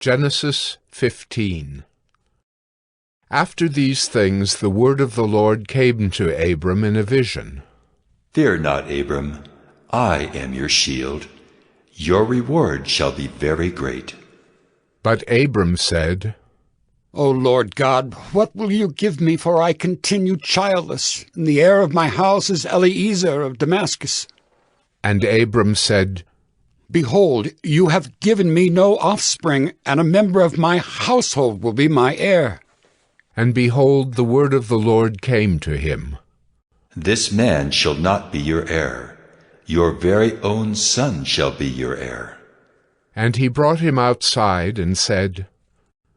Genesis 15. After these things the word of the Lord came to Abram in a vision. Fear not, Abram, I am your shield. Your reward shall be very great. But Abram said, O Lord God, what will you give me, for I continue childless, and the heir of my house is Eliezer of Damascus? And Abram said, Behold, you have given me no offspring, and a member of my household will be my heir. And behold, the word of the Lord came to him. This man shall not be your heir. Your very own son shall be your heir. And he brought him outside and said,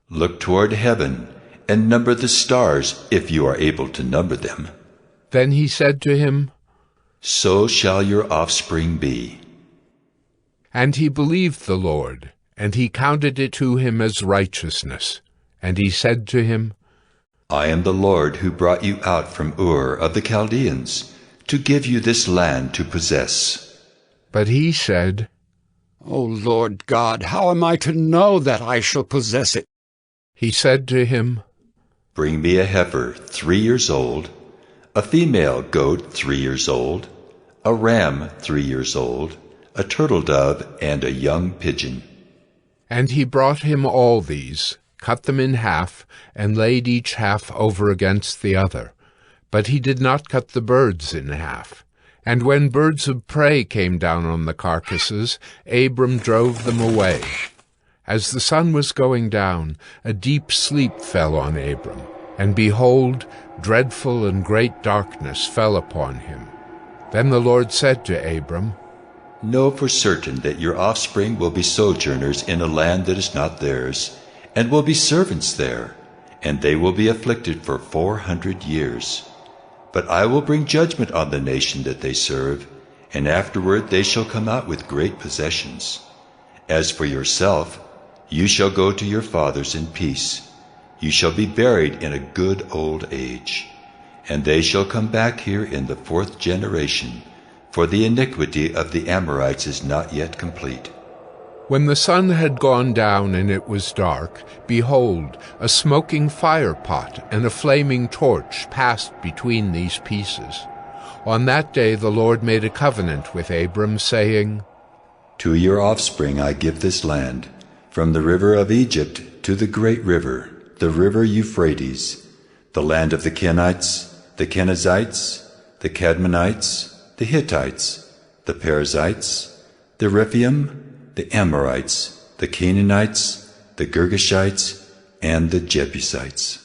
Look toward heaven, and number the stars, if you are able to number them. Then he said to him, So shall your offspring be. And he believed the Lord, and he counted it to him as righteousness. And he said to him, I am the Lord who brought you out from Ur of the Chaldeans, to give you this land to possess. But he said, O Lord God, how am I to know that I shall possess it? He said to him, Bring me a heifer 3 years old, a female goat 3 years old, a ram 3 years old, a turtle dove, and a young pigeon. And he brought him all these, cut them in half, and laid each half over against the other. But he did not cut the birds in half. And when birds of prey came down on the carcasses, Abram drove them away. As the sun was going down, a deep sleep fell on Abram, and behold, dreadful and great darkness fell upon him. Then the Lord said to Abram, Know for certain that your offspring will be sojourners in a land that is not theirs, and will be servants there, and they will be afflicted for 400 years. But I will bring judgment on the nation that they serve, and afterward they shall come out with great possessions. As for yourself, you shall go to your fathers in peace. You shall be buried in a good old age. And they shall come back here in the 4th generation, for the iniquity of the Amorites is not yet complete. When the sun had gone down and it was dark, behold, a smoking firepot and a flaming torch passed between these pieces. On that day the Lord made a covenant with Abram, saying, To your offspring I give this land, from the river of Egypt to the great river, the river Euphrates, the land of the Kenites, the Kenizzites, the Cadmonites, the Hittites, the Perizzites, the Rephaim, the Amorites, the Canaanites, the Girgashites, and the Jebusites.